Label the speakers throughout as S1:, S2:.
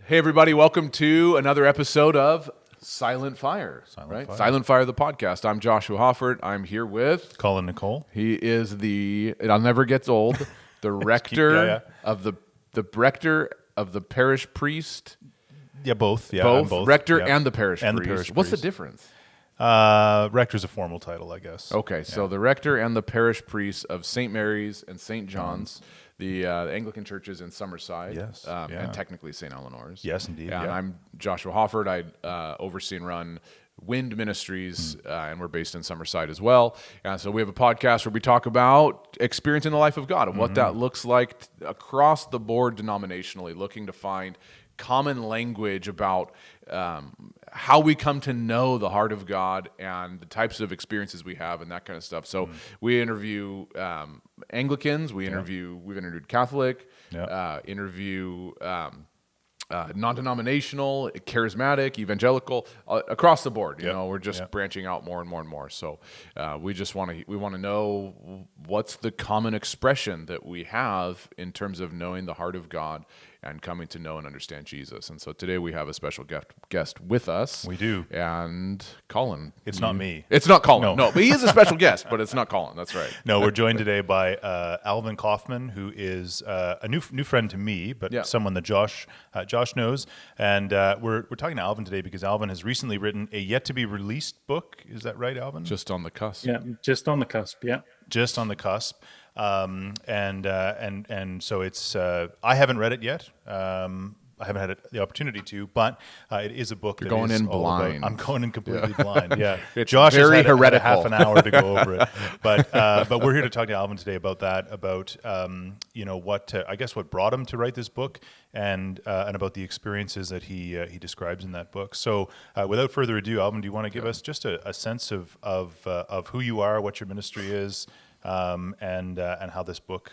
S1: Hey, everybody, welcome to another episode of Silent Fire. Silent Fire, the podcast. I'm Joshua Hoffert. I'm here with...
S2: Colin Nicole.
S1: He is it never gets old, the rector of the rector of the parish priest.
S2: Yeah, both. Yeah,
S1: both. Rector and the parish priest. What's the difference?
S2: Rector's a formal title, I guess.
S1: Okay, so the rector and the parish priest of St. Mary's and St. John's, the Anglican churches in Summerside, and technically St. Eleanor's.
S2: Yes, indeed.
S1: And I'm Joshua Hoffert. I oversee and run Wind Ministries, and we're based in Summerside as well. And so we have a podcast where we talk about experiencing the life of God and what that looks like across the board denominationally, looking to find common language about how we come to know the heart of God and the types of experiences we have and that kind of stuff. So we interview Anglicans, we've interviewed Catholic, interview non-denominational, charismatic, evangelical, across the board. You know, we're just branching out more and more and more. So we want to know what's the common expression that we have in terms of knowing the heart of God and coming to know and understand Jesus. And so today we have a special guest with us.
S2: We do.
S1: And Colin.
S2: It's not me.
S1: It's not Colin. No, but he is a special guest, but it's not Colin. That's right.
S2: No, we're joined today by Alvin Kaufmann, who is a new friend to me, but someone that Josh knows. And we're talking to Alvin today because Alvin has recently written a yet-to-be-released book. Is that right, Alvin?
S1: Just on the cusp.
S3: Yeah, just on the cusp, yeah.
S2: Just on the cusp. And so it's I haven't read it yet. I haven't had the opportunity to, but it is a book.
S1: You're going in blind.
S2: I'm going in completely blind. Yeah,
S1: it's
S2: Josh
S1: very
S2: has had
S1: heretical.
S2: half an hour to go over it, but we're here to talk to Alvin today about that, about what brought him to write this book, and about the experiences that he describes in that book. So without further ado, Alvin, do you want to give us just a sense of who you are, what your ministry is? And how this book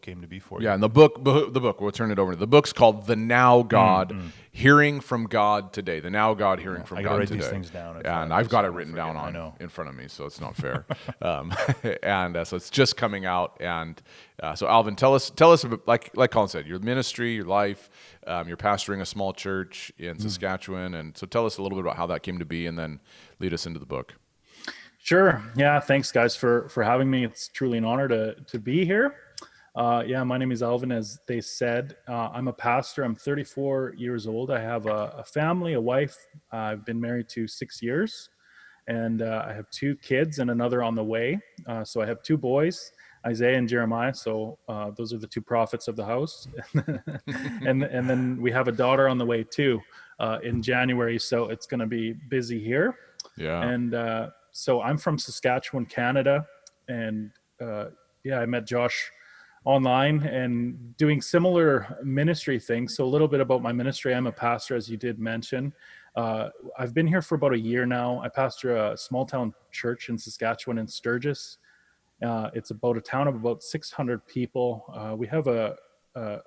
S2: came to be for you.
S1: Yeah, and the book. We'll turn it over to the book's called "The Now God, Hearing from God Today." The Now God, Hearing from God Today.
S2: I gotta write these things down.
S1: And I've got it written down in front of me, so it's not fair. So it's just coming out. And so Alvin, tell us, like Colin said, your ministry, your life. You're pastoring a small church in Saskatchewan, and so tell us a little bit about how that came to be, and then lead us into the book.
S3: Sure. Yeah. Thanks, guys, for having me. It's truly an honor to be here. My name is Alvin, as they said. I'm a pastor. I'm 34 years old. I have a family, a wife. I've been married to 6 years, and I have 2 kids and another on the way. So I have 2 boys, Isaiah and Jeremiah. So those are the 2 prophets of the house. and then we have a daughter on the way too in January. So it's going to be busy here.
S1: Yeah.
S3: And so I'm from Saskatchewan, Canada, and I met Josh online and doing similar ministry things. So a little bit about my ministry. I'm a pastor, as you did mention. I've been here for about a year now. I pastor a small town church in Saskatchewan in Sturgis. It's about a town of about 600 people. We have a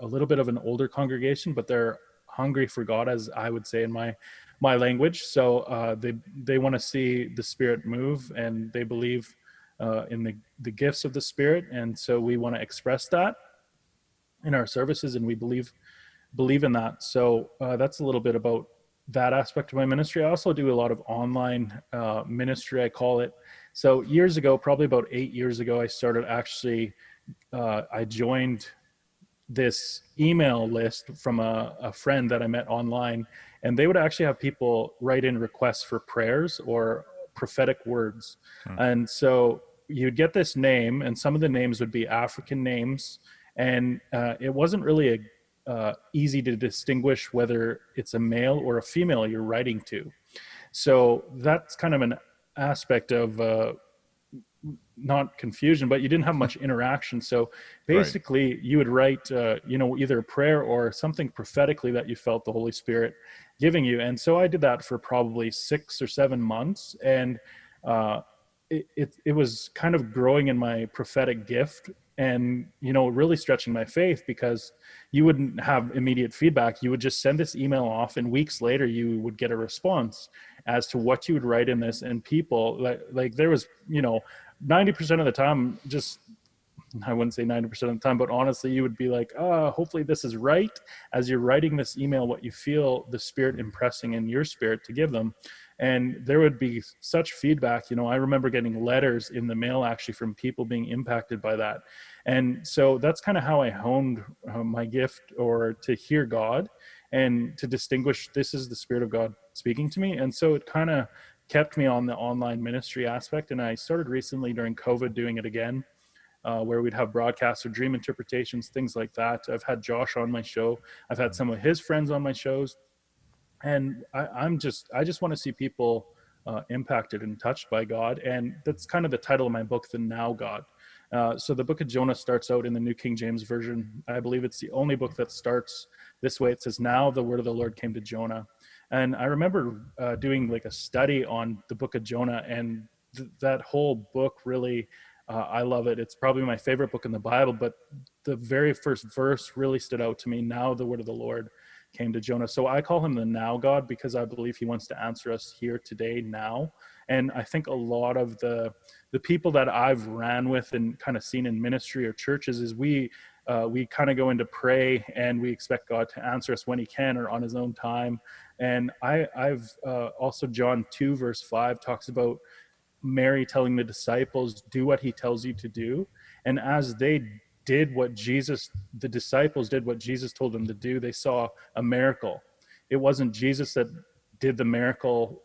S3: little bit of an older congregation, but they're hungry for God, as I would say in my language. So they want to see the Spirit move, and they believe in the gifts of the Spirit. And so we want to express that in our services, and we believe in that. So that's a little bit about that aspect of my ministry. I also do a lot of online ministry, I call it. So years ago, probably about 8 years ago, I started I joined this email list from a friend that I met online, and they would actually have people write in requests for prayers or prophetic words. And so you'd get this name, and some of the names would be African names, and it wasn't really easy to distinguish whether it's a male or a female you're writing to. So that's kind of an aspect of not confusion, but you didn't have much interaction. So basically you would write, either a prayer or something prophetically that you felt the Holy Spirit giving you. And so I did that for probably 6 or 7 months. And it was kind of growing in my prophetic gift and, really stretching my faith, because you wouldn't have immediate feedback. You would just send this email off, and weeks later you would get a response as to what you would write in this. And people like there was, 90% of the time, just I wouldn't say 90% of the time, but honestly, you would be like, hopefully this is right. As you're writing this email, what you feel the Spirit impressing in your spirit to give them. And there would be such feedback. I remember getting letters in the mail actually from people being impacted by that. And so that's kind of how I honed my gift, or to hear God and to distinguish this is the Spirit of God speaking to me. And so it kind of kept me on the online ministry aspect. And I started recently during COVID doing it again, where we'd have broadcasts or dream interpretations, things like that. I've had Josh on my show. I've had some of his friends on my shows. And I just want to see people impacted and touched by God. And that's kind of the title of my book, The Now God. So the book of Jonah starts out in the New King James Version. I believe it's the only book that starts this way. It says, "Now the word of the Lord came to Jonah." And I remember doing like a study on the book of Jonah, and that whole book really, I love it. It's probably my favorite book in the Bible, but the very first verse really stood out to me. "Now the word of the Lord came to Jonah." So I call him the Now God, because I believe he wants to answer us here today, now. And I think a lot of the people that I've ran with and kind of seen in ministry or churches is we kind of go into pray and we expect God to answer us when he can or on his own time. And I've also John 2 verse 5 talks about Mary telling the disciples, "Do what he tells you to do." And as they did what the disciples did what Jesus told them to do, they saw a miracle. It wasn't Jesus that did the miracle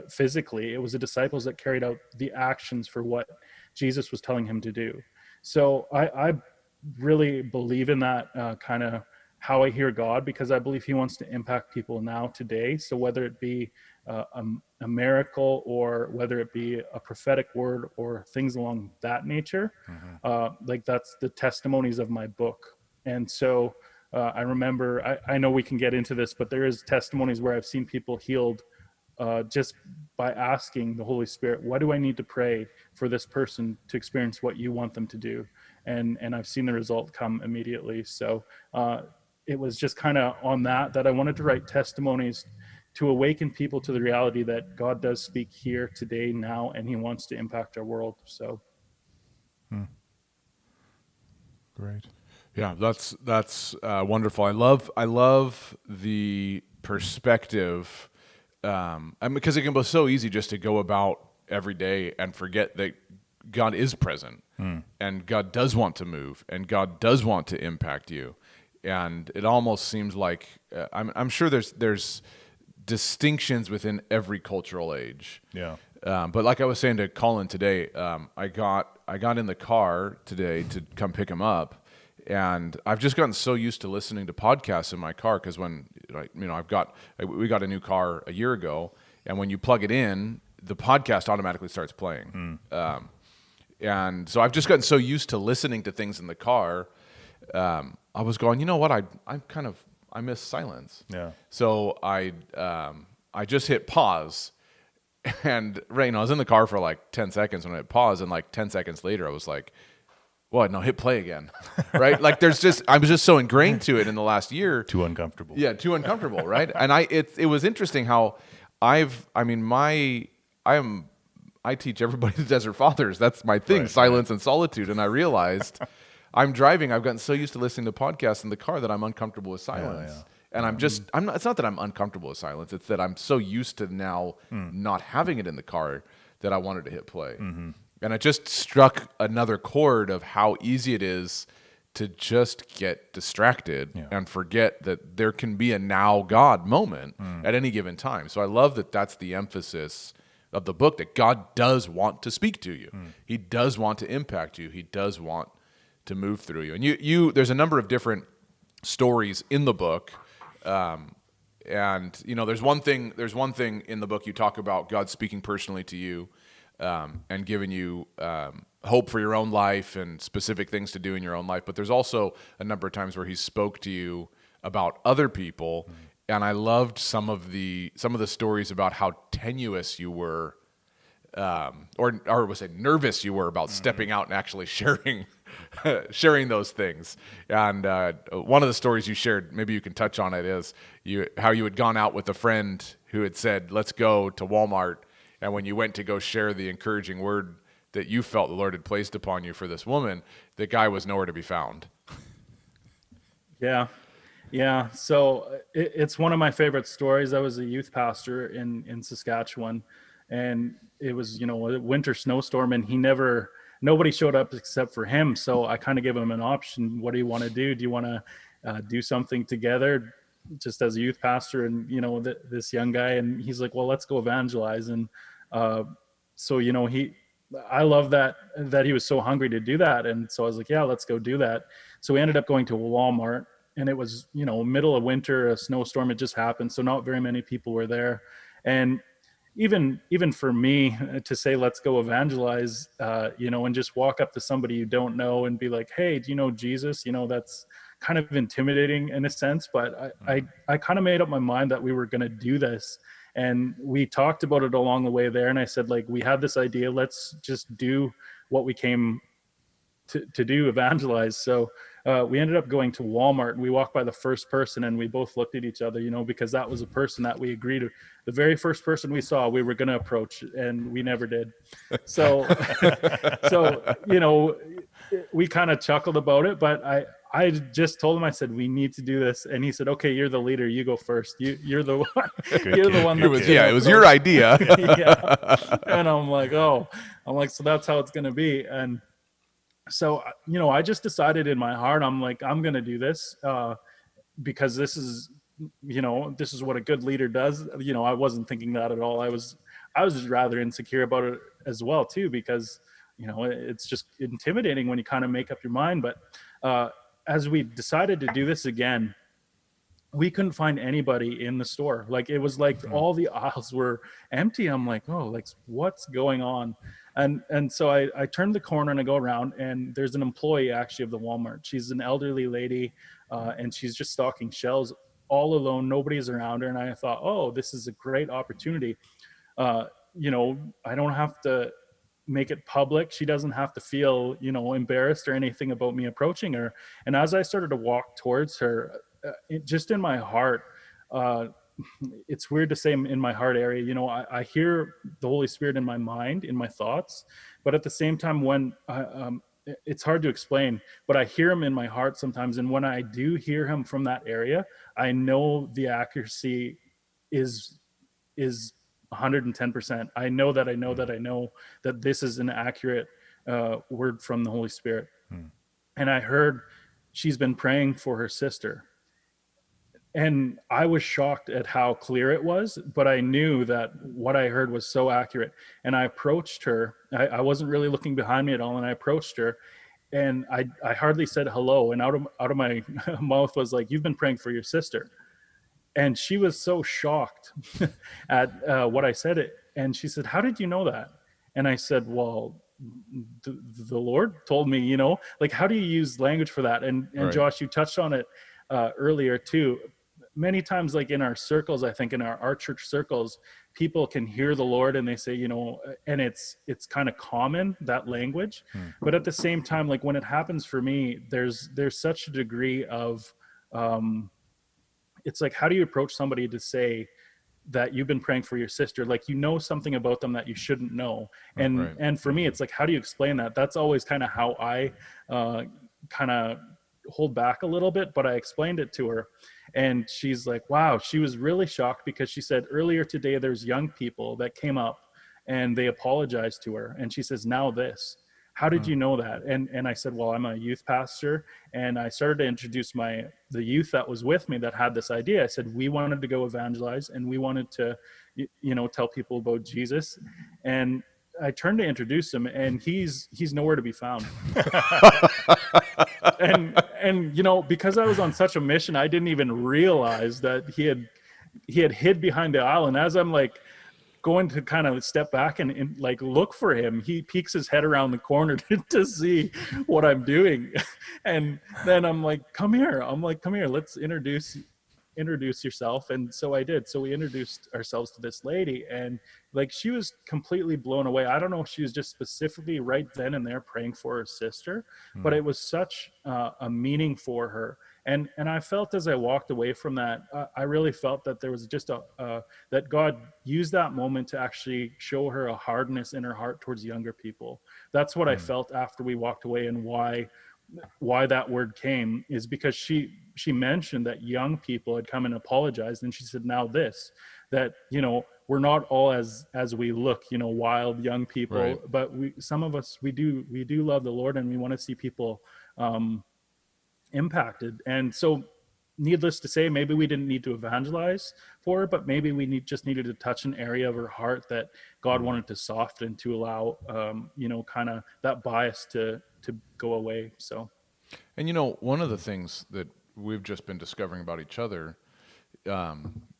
S3: physically. It was the disciples that carried out the actions for what Jesus was telling him to do. So I really believe in that kind of how I hear God, because I believe he wants to impact people now, today. So whether it be a miracle, or whether it be a prophetic word, or things along that nature, like that's the testimonies of my book. And so I remember, I know we can get into this, but there is testimonies where I've seen people healed just by asking the Holy Spirit, "What do I need to pray for this person to experience what you want them to do?" And I've seen the result come immediately. So it was just kind of on that I wanted to write testimonies to awaken people to the reality that God does speak here today, now, and he wants to impact our world. So
S2: Great.
S1: Yeah, that's wonderful. I love the perspective, because it can be so easy just to go about every day and forget that God is present, and God does want to move, and God does want to impact you. And it almost seems like I'm sure there's distinctions within every cultural age.
S2: Yeah.
S1: But like I was saying to Colin today, I got in the car today to come pick him up. And I've just gotten so used to listening to podcasts in my car, because when we got a new car a year ago, and when you plug it in, the podcast automatically starts playing. And so I've just gotten so used to listening to things in the car. I was going, you know what? I miss silence.
S2: Yeah.
S1: So I just hit pause, and I was in the car for like 10 seconds when I hit pause, and like 10 seconds later I was like, "What? No, hit play again." Right? Like I was just so ingrained to it in the last year.
S2: Too uncomfortable.
S1: Yeah, too uncomfortable, right? And it was interesting how I teach everybody the Desert Fathers. That's my thing, silence and solitude. And I realized I'm driving. I've gotten so used to listening to podcasts in the car that I'm uncomfortable with silence. Yeah. And it's not that I'm uncomfortable with silence. It's that I'm so used to now not having it in the car that I wanted to hit play. And it just struck another chord of how easy it is to just get distracted and forget that there can be a now God moment at any given time. So I love that that's the emphasis of the book, that God does want to speak to you. He does want to impact you. He does want to move through you. And there's a number of different stories in the book. And there's one thing in the book you talk about God speaking personally to you, and giving you hope for your own life and specific things to do in your own life. But there's also a number of times where he spoke to you about other people. And I loved some of the stories about how tenuous you were, or was it nervous you were about stepping out and actually sharing those things. And one of the stories you shared, maybe you can touch on it, is how you had gone out with a friend who had said, "Let's go to Walmart." And when you went to go share the encouraging word that you felt the Lord had placed upon you for this woman, the guy was nowhere to be found.
S3: Yeah. Yeah. So it's one of my favorite stories. I was a youth pastor in Saskatchewan, and it was, a winter snowstorm, and nobody showed up except for him. So I kind of gave him an option. What do you want to do? Do you want to do something together just as a youth pastor? And, this young guy, and he's like, well, let's go evangelize. And so, I love that he was so hungry to do that. And so I was like, yeah, let's go do that. So we ended up going to Walmart, and it was, middle of winter, a snowstorm had just happened. So not very many people were there. And even for me to say, let's go evangelize, and just walk up to somebody you don't know and be like, hey, do you know Jesus? That's kind of intimidating in a sense, but I kind of made up my mind that we were going to do this. And we talked about it along the way there. And I said, like, we had this idea, let's just do what we came to do, evangelize. So we ended up going to Walmart, and we walked by the first person, and we both looked at each other, because that was a person that we agreed to. The very first person we saw, we were going to approach, and we never did. So, we kind of chuckled about it, but I just told him, I said, we need to do this. And he said, okay, you're the leader. You go first. You're the one. You're the one.
S1: It was your idea.
S3: Yeah. And I'm like, so that's how it's going to be. And so, I just decided in my heart, I'm like, I'm going to do this because this is what a good leader does. I wasn't thinking that at all. I was just rather insecure about it as well, too, because, it's just intimidating when you kind of make up your mind. But as we decided to do this again, we couldn't find anybody in the store. Like, it was like all the aisles were empty. I'm like, oh, like, what's going on? And so I turned the corner and I go around, and there's an employee actually of the Walmart. She's an elderly lady, and she's just stocking shelves all alone. Nobody's around her. And I thought, oh, this is a great opportunity. I don't have to make it public. She doesn't have to feel, embarrassed or anything about me approaching her. And as I started to walk towards her, just in my heart, it's weird to say in my heart area, I hear the Holy Spirit in my mind, in my thoughts, but at the same time, when it's hard to explain, but I hear him in my heart sometimes. And when I do hear him from that area, I know the accuracy is 110%. I know that this is an accurate word from the Holy Spirit. And I heard she's been praying for her sister. And I was shocked at how clear it was, but I knew that what I heard was so accurate. And I approached her. I wasn't really looking behind me at all. And I approached her, and I hardly said hello. And out of my mouth was like, you've been praying for your sister. And she was so shocked at what I said. And she said, how did you know that? And I said, well, the Lord told me, like, how do you use language for that? And right. Josh, you touched on it earlier too. Many times, like in our circles, I think in our church circles, people can hear the Lord and they say, and it's kind of common, that language. But at the same time, like when it happens for me, there's such a degree of, it's like, how do you approach somebody to say that you've been praying for your sister? Like, something about them that you shouldn't know. And, right. And for me, it's like, how do you explain that? That's always kind of how I kind of hold back a little bit, but I explained it to her. And she's like, wow, she was really shocked, because she said earlier today, there's young people that came up and they apologized to her. And she says, now this, how did you know that? And I said, well, I'm a youth pastor. And I started to introduce the youth that was with me that had this idea. I said, we wanted to go evangelize, and we wanted to, tell people about Jesus. And I turned to introduce him, and he's nowhere to be found. and because I was on such a mission, I didn't even realize that he had hid behind the aisle. And as I'm like going to kind of step back and like look for him, he peeks his head around the corner to see what I'm doing. And then I'm like, come here. Let's introduce introduce yourself. And so I did. So we introduced ourselves to this lady, and like, she was completely blown away. I don't know if she was just specifically right then and there praying for her sister, but it was such a meaning for her. And I felt as I walked away from that, I really felt that there was just that God used that moment to actually show her a hardness in her heart towards younger people. That's what I felt after we walked away, and why that word came is because she mentioned that young people had come and apologized, and she said, now this, that, we're not all as we look, wild young people,
S1: Right.
S3: but some of us, we do love the Lord, and we want to see people impacted. And so, needless to say, maybe we didn't need to evangelize for her, but maybe we just needed to touch an area of her heart that God wanted to soften, to allow kind of that bias to go away. So,
S1: And one of the things that we've just been discovering about each other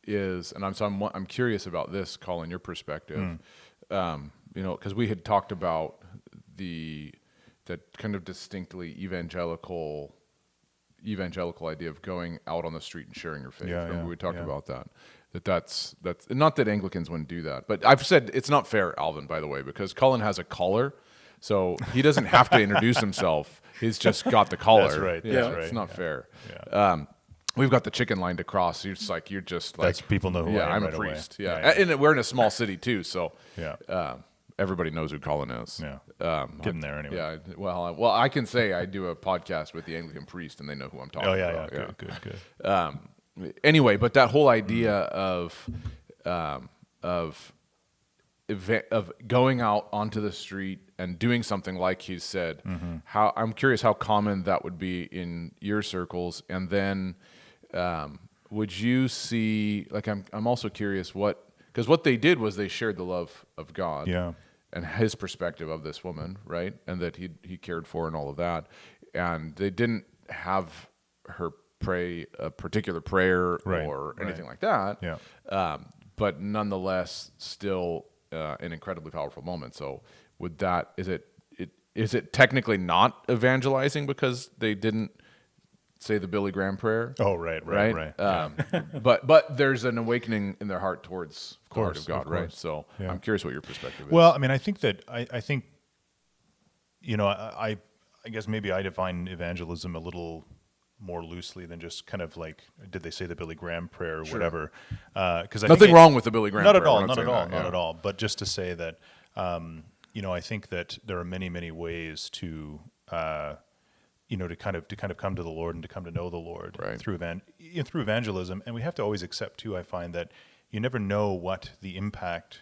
S1: is, and I'm curious about this, Colin, your perspective, because we had talked about that kind of distinctly evangelical idea of going out on the street and sharing your faith. Remember we talked about that. That's not that Anglicans wouldn't do that, but I've said it's not fair, Alvin, by the way, because Colin has a collar, so he doesn't have to introduce himself. He's just got the collar.
S2: That's right.
S1: Yeah,
S2: That's right.
S1: It's not fair.
S2: Yeah.
S1: We've got the chicken line to cross. You're just like,
S2: That's people know who I am
S1: I'm
S2: right
S1: a priest.
S2: away.
S1: Yeah. And we're in a small city too, so
S2: Yeah.
S1: everybody knows who Colin is.
S2: Yeah. Getting there anyway.
S1: Yeah. Well, I can say I do a podcast with the Anglican priest, and they know who I'm talking about.
S2: Yeah. Good.
S1: Anyway, but that whole idea of going out onto the street and doing something like he said, I'm curious how common that would be in your circles, and then would you see, like, I'm also curious because what they did was they shared the love of God, and his perspective of this woman, right, and that he cared for and all of that, and they didn't have her pray a particular prayer or anything like that, but nonetheless still an incredibly powerful moment. So is it technically not evangelizing because they didn't say the Billy Graham prayer?
S2: Oh, right.
S1: But there's an awakening in their heart towards the heart of God, right? So I'm curious what your perspective is.
S2: Well, I mean, I think that I think, I guess maybe I define evangelism a little more loosely than just kind of like, did they say the Billy Graham prayer or whatever? Because
S1: nothing wrong with the Billy Graham
S2: not
S1: prayer.
S2: at all, not at all. But just to say that, I think that there are many, many ways to, to kind of come to the Lord and to come to know the Lord through evangelism. And we have to always accept too, I find, that you never know what the impact,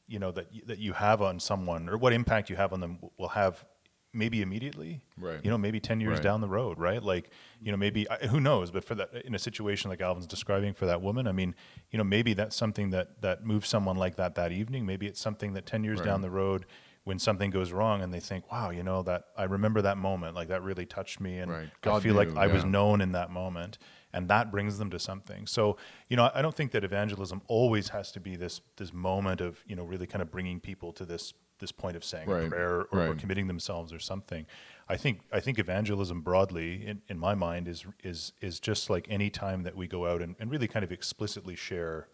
S2: that you have on someone, or what impact you have on them will have maybe immediately, maybe 10 years down the road, right? Like, maybe, who knows, but for that, in a situation like Alvin's describing for that woman, I mean, maybe that's something that moves someone like that evening. Maybe it's something that 10 years down the road, when something goes wrong and they think, wow, that I remember that moment, like that really touched me, and I feel like I was known in that moment, and that brings them to something. So, I don't think that evangelism always has to be this moment of, really kind of bringing people to this point of saying a prayer or committing themselves or something. I think evangelism broadly, in my mind, is just like any time that we go out and really kind of explicitly share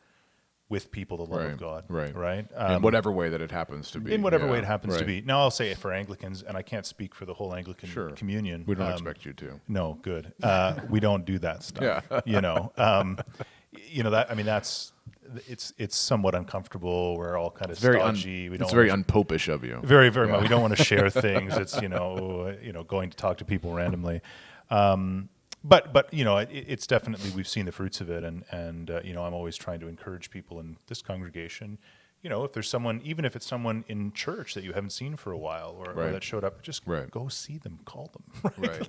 S2: with people the love of God, right?
S1: In whatever way that it happens to be.
S2: In whatever way it happens to be. Now, I'll say it for Anglicans, and I can't speak for the whole Anglican communion.
S1: We don't expect you to.
S2: No, good. We don't do that stuff. That, I mean, it's somewhat uncomfortable. We're all kind of stodgy.
S1: It's very unpopish of you.
S2: Very, very much. We don't want to share things. It's going to talk to people randomly. But it's definitely, we've seen the fruits of it, and I'm always trying to encourage people in this congregation. If there's someone, even if it's someone in church that you haven't seen for a while, or that showed up, just go see them, call them,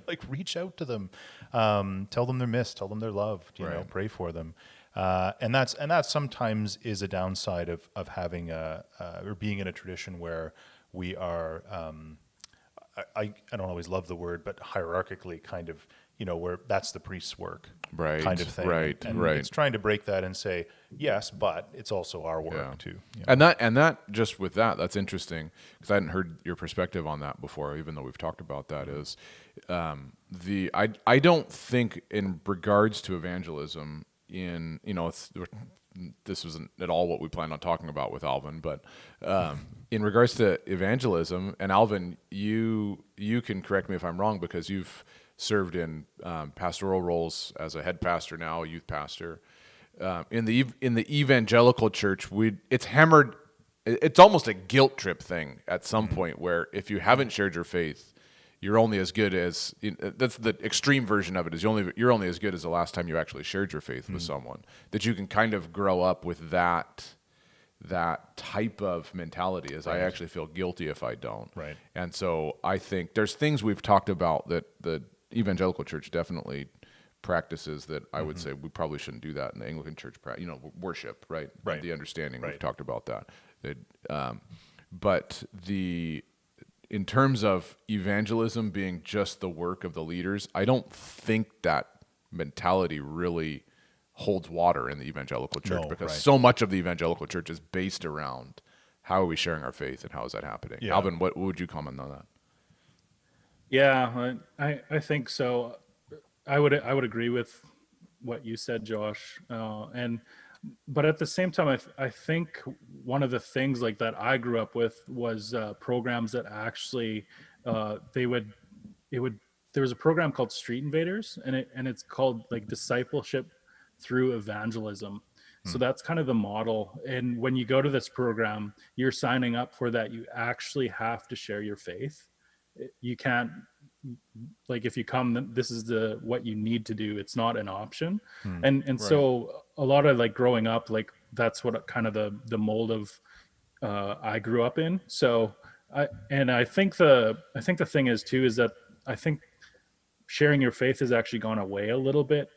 S2: like reach out to them, tell them they're missed, tell them they're loved, pray for them. And that sometimes is a downside of having or being in a tradition where we are, I don't always love the word, but hierarchically kind of, where that's the priest's work, kind of thing. And it's trying to break that and say, yes, but it's also our work too.
S1: And that just with that's interesting, because I hadn't heard your perspective on that before, even though we've talked about that, is I don't think in regards to evangelism, this wasn't at all what we planned on talking about with Alvin, but in regards to evangelism, and Alvin, you can correct me if I'm wrong because you've served in pastoral roles as a head pastor now, a youth pastor. In the evangelical church, it's hammered. It's almost a guilt trip thing at some point where if you haven't shared your faith, you're only as good as that's the extreme version of it is you're only as good as the last time you actually shared your faith with someone. That you can kind of grow up with that type of mentality as I actually feel guilty if I don't.
S2: Right.
S1: And so I think there's things we've talked about that the evangelical church definitely practices that I would say we probably shouldn't do that in the Anglican church. Worship, right?
S2: Right.
S1: The understanding
S2: Right.
S1: we've talked about that. But in terms of evangelism being just the work of the leaders, I don't think that mentality really holds water in the evangelical church because so much of the evangelical church is based around how are we sharing our faith and how is that happening.
S2: Yeah.
S1: Alvin, what would you comment on that?
S3: Yeah, I think so. I would agree with what you said, Josh. But at the same time, I think one of the things like that I grew up with was programs that actually there was a program called Street Invaders, and it's called like discipleship through evangelism. So that's kind of the model. And when you go to this program, you're signing up for that. You actually have to share your faith. You can't, like, if you come, this is what you need to do. It's not an option. And so a lot of like growing up, like that's what kind of the mold of I grew up in. So I think the thing is too is that I think sharing your faith has actually gone away a little bit.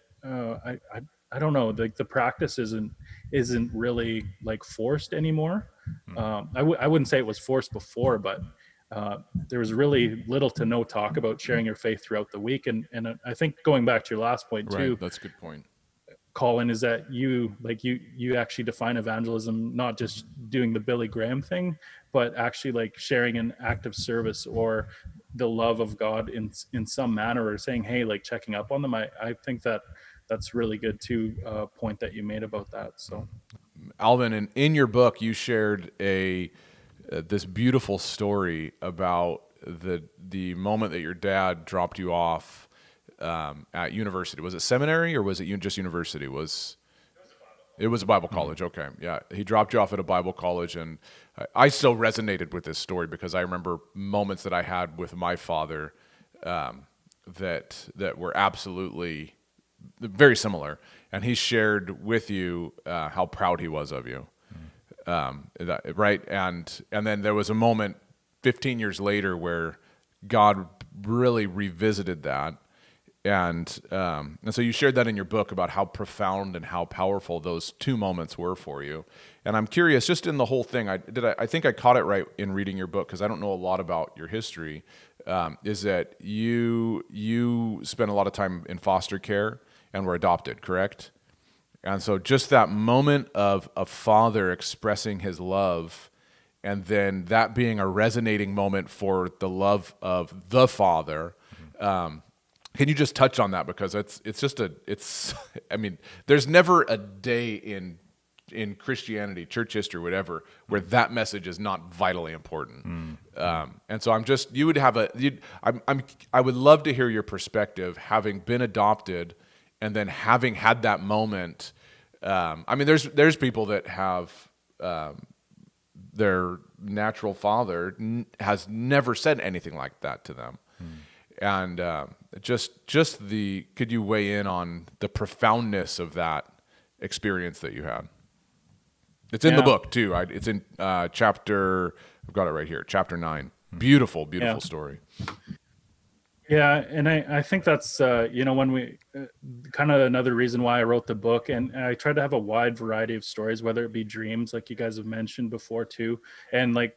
S3: I don't know, like the practice isn't really like forced anymore. I wouldn't say it was forced before, but there was really little to no talk about sharing your faith throughout the week. And I think going back to your last point too,
S1: Right, that's a good point.
S3: Colin, is that you actually define evangelism not just doing the Billy Graham thing, but actually like sharing an act of service or the love of God in some manner, or saying, hey, like checking up on them. I think that's really good too, point that you made about that. So
S1: Alvin, in your book, you shared this beautiful story about the moment that your dad dropped you off at university. Was it seminary or was it just university? It was a Bible college. Okay, yeah. He dropped you off at a Bible college, and I still resonated with this story because I remember moments that I had with my father that were absolutely very similar. And he shared with you how proud he was of you. Right? And then there was a moment 15 years later where God really revisited that. And so you shared that in your book about how profound and how powerful those two moments were for you. And I'm curious, just in the whole thing, I think I caught it right in reading your book, because I don't know a lot about your history, is that you spent a lot of time in foster care and were adopted, correct? And so just that moment of a father expressing his love, and then that being a resonating moment for the love of the father. Can you just touch on that? Because I mean, there's never a day in Christianity, church history, whatever, where that message is not vitally important. And so I would love to hear your perspective, having been adopted and then having had that moment. I mean, there's people that have their natural father has never said anything like that to them. And could you weigh in on the profoundness of that experience that you had? It's in the book too. It's in chapter, I've got it right here, chapter 9. Beautiful story.
S3: Yeah, and I think that's when we kind of another reason why I wrote the book, and I tried to have a wide variety of stories, whether it be dreams like you guys have mentioned before too, and like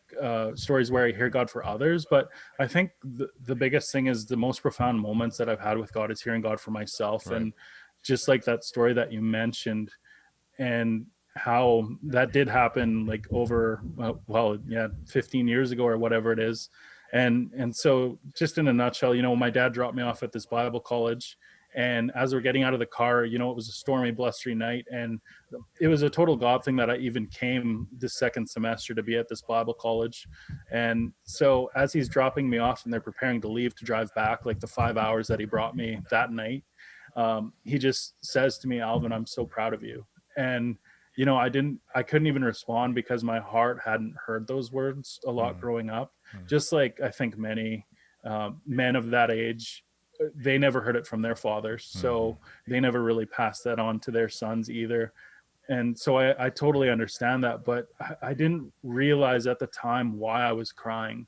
S3: stories where I hear God for others. But I think the biggest thing is the most profound moments that I've had with God is hearing God for myself. Right. And just like that story that you mentioned, and how that did happen like over 15 years ago or whatever it is. And so just in a nutshell, my dad dropped me off at this Bible college, And as we're getting out of the car, it was a stormy, blustery night. And it was a total God thing that I even came this second semester to be at this Bible college. And so as he's dropping me off and they're preparing to leave to drive back, like the 5 hours that he brought me that night, he just says to me, Alvin, I'm so proud of you. And I couldn't even respond because my heart hadn't heard those words a lot growing up. Just like I think many men of that age, they never heard it from their fathers. So they never really passed that on to their sons either. And so I totally understand that, but I didn't realize at the time why I was crying.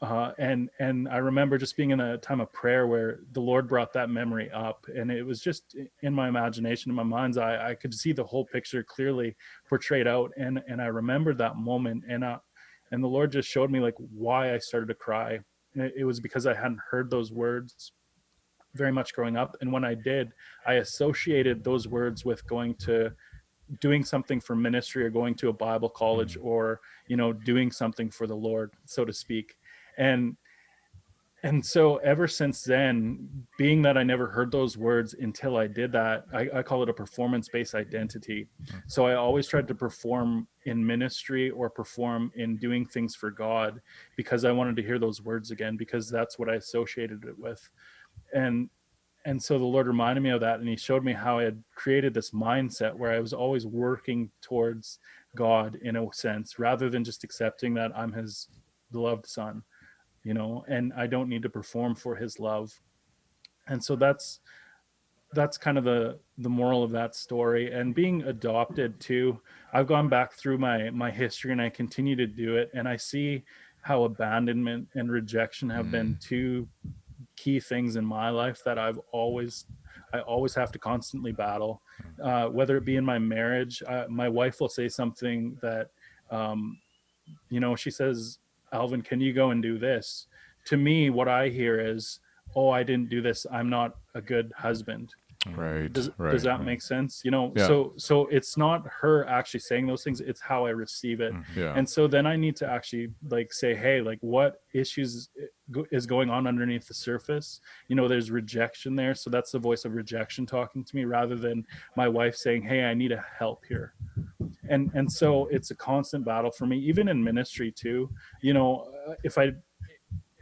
S3: And I remember just being in a time of prayer where the Lord brought that memory up, and it was just in my imagination, in my mind's eye, I could see the whole picture clearly portrayed out. And I remembered that moment, and the Lord just showed me like why I started to cry. It was because I hadn't heard those words very much growing up. And when I did, I associated those words with doing something for ministry or going to a Bible college or, doing something for the Lord, so to speak. And so ever since then, being that I never heard those words until I did that, I call it a performance-based identity. So I always tried to perform in ministry or perform in doing things for God because I wanted to hear those words again, because that's what I associated it with. And so the Lord reminded me of that, and he showed me how I had created this mindset where I was always working towards God in a sense, rather than just accepting that I'm his beloved son, and I don't need to perform for his love. And so that's kind of the moral of that story. And being adopted too, I've gone back through my history, and I continue to do it. And I see how abandonment and rejection have been two key things in my life that I always have to constantly battle, whether it be in my marriage. My wife will say something that, she says, Alvin, can you go and do this? To me, what I hear is, oh, I didn't do this, I'm not a good husband.
S1: Right.
S3: Does that make sense?
S1: Yeah.
S3: So it's not her actually saying those things, it's how I receive it.
S1: Yeah.
S3: And so then I need to actually say, hey, what issues is going on underneath the surface? There's rejection there. So that's the voice of rejection talking to me, rather than my wife saying, hey, I need a help here. And so it's a constant battle for me, even in ministry too.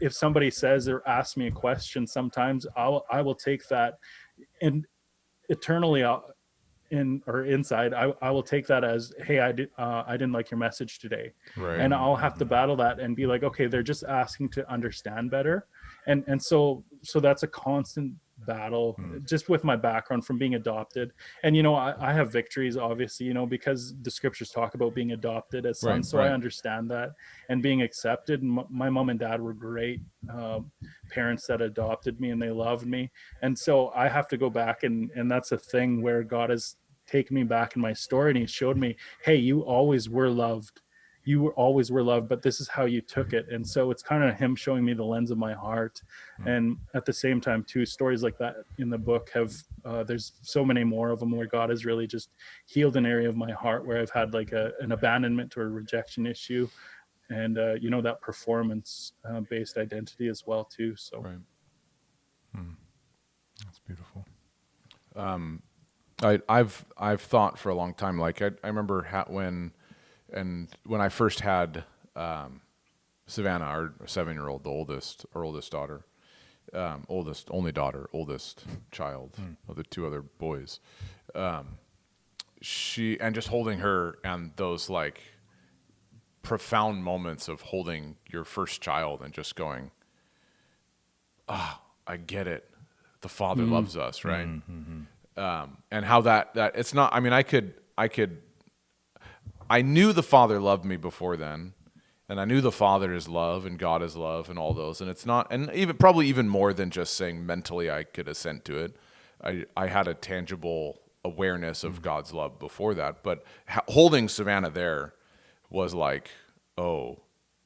S3: If somebody says or asks me a question, sometimes I will take that, and eternally inside, I will take that as, hey, I didn't like your message today.
S1: Right.
S3: And I'll have to battle that and be like, okay, they're just asking to understand better. And so that's a constant battle just with my background from being adopted. And I have victories, obviously, because the scriptures talk about being adopted as sons.
S1: Right,
S3: so
S1: right.
S3: I understand that, and being accepted. My mom and dad were great parents that adopted me, and they loved me. And so I have to go back, and that's a thing where God has taken me back in my story, and he showed me, hey, you always were loved. Always were loved, but this is how you took it. And so it's kind of him showing me the lens of my heart. And at the same time too, stories like that in the book have there's so many more of them where God has really just healed an area of my heart where I've had like an abandonment or a rejection issue, and that performance based identity as well too. So
S1: Right. That's beautiful. I've thought for a long time, like I remember when I first had Savannah, our 7-year-old, our oldest daughter, oldest child of the two other boys, and just holding her, and those like profound moments of holding your first child and just going, I get it. The Father loves us, right? And how that it's not, I mean, I knew the Father loved me before then, and I knew the Father is love and God is love and all those, and it's not, and probably even more than just saying mentally I could assent to it. I had a tangible awareness of God's love before that, but holding Savannah there was like, oh,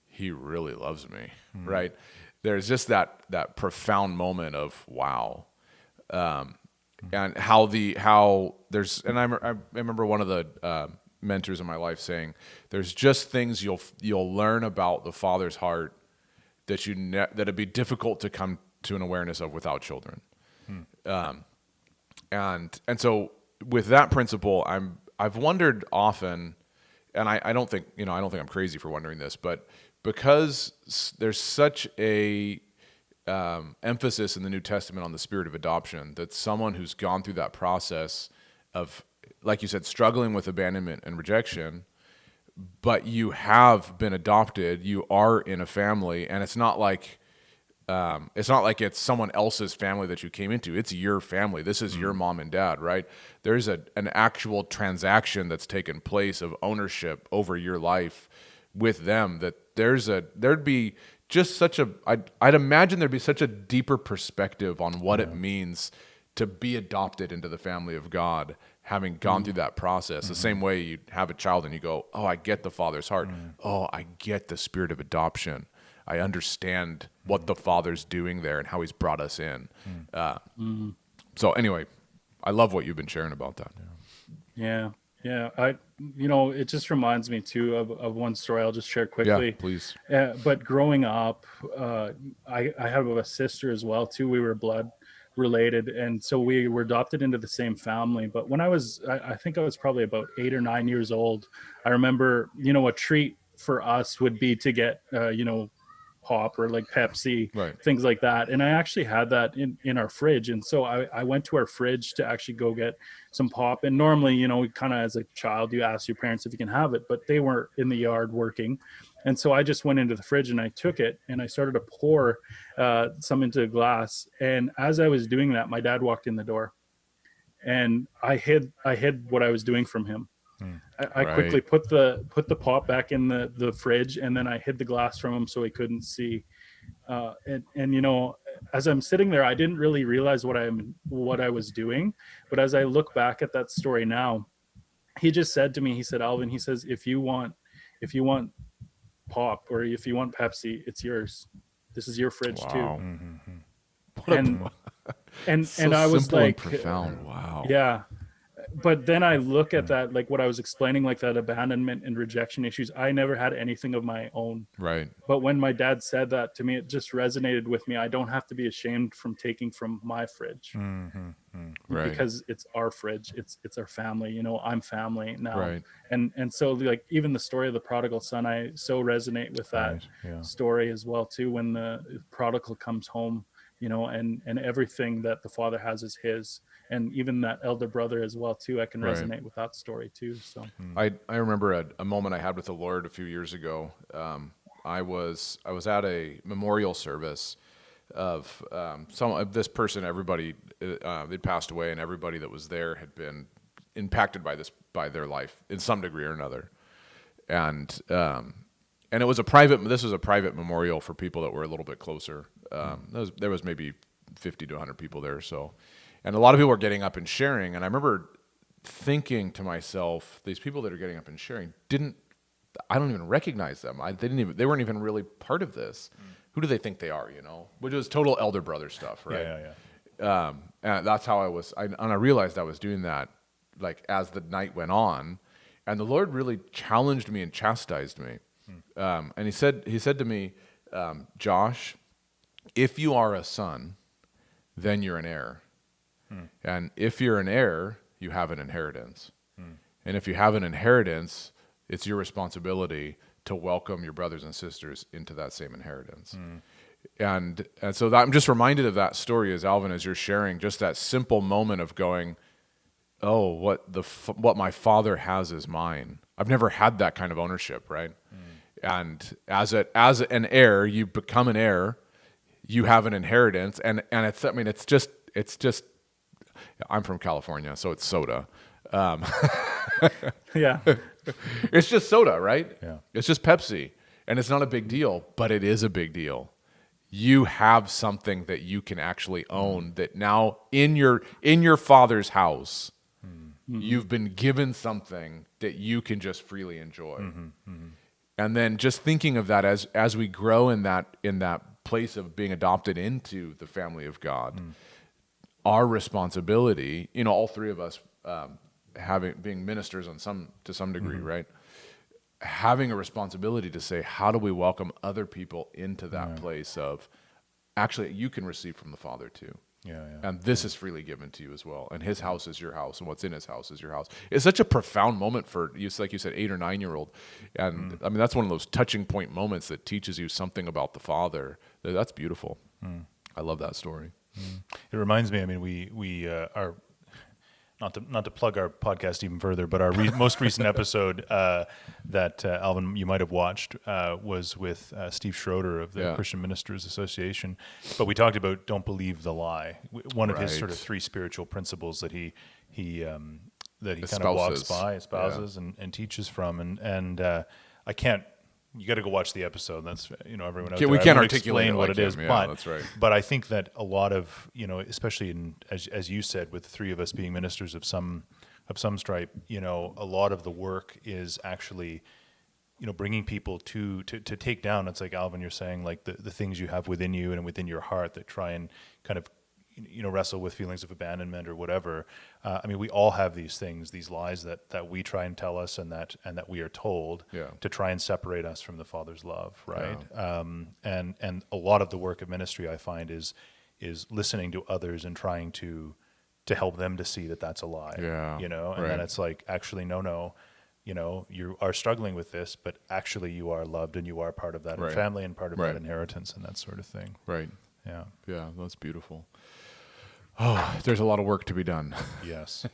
S1: he really loves me, right? There's just that profound moment of wow. And how there's, and I remember one of the mentors in my life saying, there's just things you'll learn about the Father's heart that that'd be difficult to come to an awareness of without children. And so with that principle, I've wondered often, and I don't think I'm crazy for wondering this, but because there's such a emphasis in the New Testament on the spirit of adoption, that someone who's gone through that process of, like you said, struggling with abandonment and rejection, but you have been adopted, you are in a family, and it's not like it's someone else's family that you came into. It's your family. This is your mom and dad, right? There's an actual transaction that's taken place of ownership over your life with them. There'd be just such a, I'd imagine there'd be such a deeper perspective on what it means to be adopted into the family of God, having gone through that process. The same way you have a child and you go, oh, I get the Father's heart. Oh, I get the spirit of adoption. I understand what the Father's doing there and how He's brought us in. So anyway, I love what you've been sharing about that.
S3: Yeah. It just reminds me too of one story I'll just share quickly.
S1: Yeah, please.
S3: But growing up, I have a sister as well too. We were blood related, and so we were adopted into the same family. But when I think I was probably about 8 or 9 years old, I remember, a treat for us would be to get, pop or like Pepsi,
S1: Right.
S3: things like that. And I actually had that in our fridge. And so I went to our fridge to actually go get some pop. And normally, kind of as a child, you ask your parents if you can have it, but they weren't in the yard working. And so I just went into the fridge and I took it and I started to pour some into a glass. And as I was doing that, my dad walked in the door and I hid what I was doing from him. I quickly put the pop back in the fridge, and then I hid the glass from him so he couldn't see. And as I'm sitting there, I didn't really realize what I was doing. But as I look back at that story now, he just said to me, he said, Alvin, he says, if you want pop or if you want Pepsi, it's yours. This is your fridge too. And
S1: So
S3: I was
S1: simple
S3: like,
S1: and profound. Wow.
S3: yeah. But then I look at that, like what I was explaining, like that abandonment and rejection issues. I never had anything of my own.
S1: Right.
S3: But when my dad said that to me, it just resonated with me. I don't have to be ashamed from taking from my fridge,
S1: Right.
S3: because it's our fridge. It's our family. I'm family now.
S1: Right.
S3: And so like even the story of the prodigal son, I so resonate with that story as well too. When the prodigal comes home, and everything that the father has is his. And even that elder brother as well too, I can resonate with that story too. So
S1: I remember a moment I had with the Lord a few years ago. I was at a memorial service of this person. Everybody they'd passed away, and everybody that was there had been impacted by their life in some degree or another. And it was this was a private memorial for people that were a little bit closer. There was maybe 50 to 100 people there, so. And a lot of people were getting up and sharing, and I remember thinking to myself, these people that are getting up and sharing I don't even recognize them. They weren't even really part of this. Who do they think they are? Which was total elder brother stuff, right? Yeah. And that's how I was. And I realized I was doing that, like as the night went on, and the Lord really challenged me and chastised me. And He said to me, Josh, if you are a son, then you're an heir. And if you're an heir, you have an inheritance. And if you have an inheritance, it's your responsibility to welcome your brothers and sisters into that same inheritance. And so I'm just reminded of that story as you're sharing, just that simple moment of going, oh, what my father has is mine. I've never had that kind of ownership, right? And as an heir, you become an heir, you have an inheritance, and it's just I'm from California, so it's soda.
S3: yeah,
S1: it's just soda, right?
S2: Yeah.
S1: It's just Pepsi, and it's not a big deal, but it is a big deal. You have something that you can actually own that now in your father's house, you've been given something that you can just freely enjoy. And then just thinking of that as we grow in that place of being adopted into the family of God. Our responsibility, all three of us being ministers to some degree, right? Having a responsibility to say, how do we welcome other people into that place of, actually, you can receive from the Father too. And this is freely given to you as well. And his house is your house, and what's in his house is your house. It's such a profound moment for you, like you said, 8 or 9 year old. And I mean, that's one of those touching point moments that teaches you something about the Father. That's beautiful. I love that story.
S2: It reminds me. I mean, we are not to plug our podcast even further, but our most recent episode that Alvin, you might have watched, was with Steve Schroeder of the Christian Ministers Association. But we talked about don't believe the lie. One of his sort of 3 spiritual principles that he kind of walks by, espouses, and teaches from. And I can't. You got to go watch the episode. That's everyone out there.
S1: We can't
S2: articulate what it is,
S1: but that's right.
S2: But I think that a lot of especially as you said, with the 3 of us being ministers of some stripe, a lot of the work is actually bringing people to take down. It's like Alvin, you're saying, like the things you have within you and within your heart that try and kind of wrestle with feelings of abandonment or whatever. I mean, we all have these things, these lies that we try and tell us and that we are told to try and separate us from the Father's love, right? And a lot of the work of ministry, I find, is listening to others and trying to help them to see that that's a lie. And then it's like, actually, no, you are struggling with this, but actually you are loved and you are part of that family and part of that inheritance and that sort of thing.
S1: Right.
S2: Yeah,
S1: that's beautiful. Oh, there's a lot of work to be done.
S2: Yes.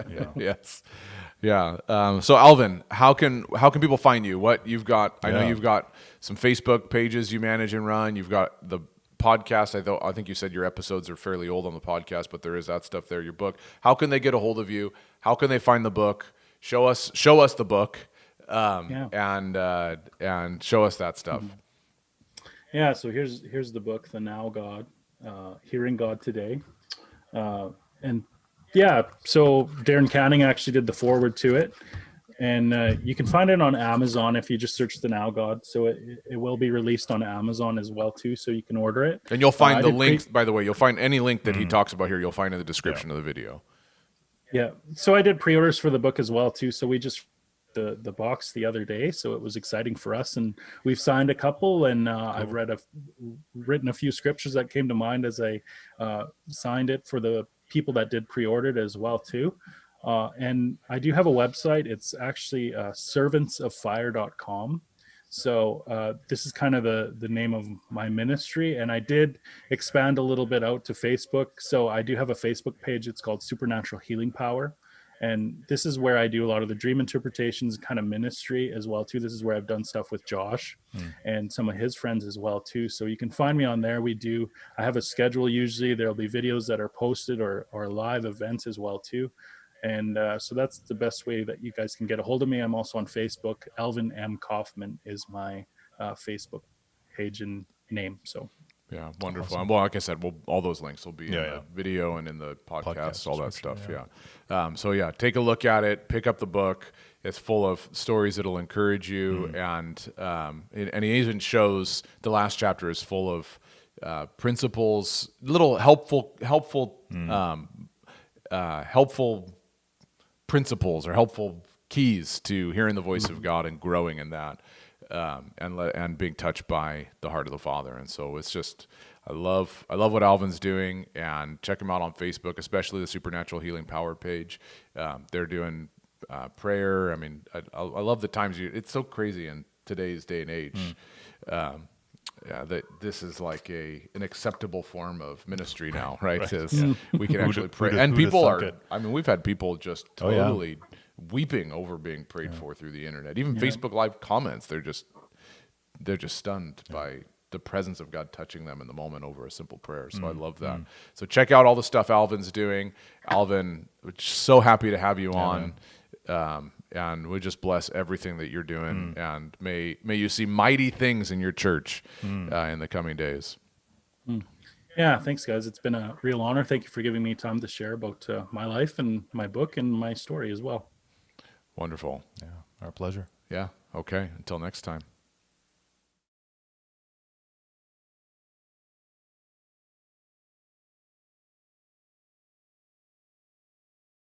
S2: Yeah.
S1: Yes. Yeah. So Alvin, how can people find you? What you've got? I know you've got some Facebook pages you manage and run. You've got the podcast. I think you said your episodes are fairly old on the podcast, but there is that stuff there. Your book. How can they get a hold of you? How can they find the book? Show us the book, and show us that stuff.
S3: Yeah. So here's the book, The Now God, Hearing God Today. So Darren Canning actually did the foreword to it, and you can find it on Amazon if you just search The Now God. So it will be released on Amazon as well too, so you can order it.
S1: And you'll find the links, by the way, you'll find any link that he talks about here, you'll find in the description of the video. Yeah.
S3: So I did pre-orders for the book as well too. So we just the box the other day, so it was exciting for us, and we've signed a couple, and cool. I've written a few scriptures that came to mind as I signed it for the people that did pre-order it as well too. And I do have a website. It's actually servantsoffire.com. So this is kind of the name of my ministry, and I did expand a little bit out to Facebook. So I do have a Facebook page. It's called Supernatural Healing Power. And this is where I do a lot of the dream interpretations kind of ministry as well too. This is where I've done stuff with Josh and some of his friends as well too. So you can find me on there. I have a schedule usually. There'll be videos that are posted or live events as well too. And so that's the best way that you guys can get a hold of me. I'm also on Facebook. Alvin M. Kaufmann is my Facebook page and name. So.
S1: Yeah, wonderful. Awesome. Well, like I said, all those links will be in the video and in the podcast, all that stuff. Yeah. Take a look at it. Pick up the book. It's full of stories that'll encourage you, and he even shows the last chapter is full of principles, little helpful principles or helpful keys to hearing the voice of God and growing in that. And being touched by the heart of the Father. And so it's just, I love what Alvin's doing, and check him out on Facebook, especially the Supernatural Healing Power page. They're doing prayer. I mean, I love the times it's so crazy in today's day and age. That this is like an acceptable form of ministry now, right? We can actually pray. And people we've had people just totally weeping over being prayed for through the internet. Even Facebook Live comments, they're just stunned by the presence of God touching them in the moment over a simple prayer. So I love that. So check out all the stuff Alvin's doing. Alvin, we're so happy to have you on. And we just bless everything that you're doing. And may you see mighty things in your church in the coming days.
S3: Yeah, thanks, guys. It's been a real honor. Thank you for giving me time to share about my life and my book and my story as well.
S1: Wonderful.
S2: Yeah, our pleasure.
S1: Yeah. Okay. Until next time.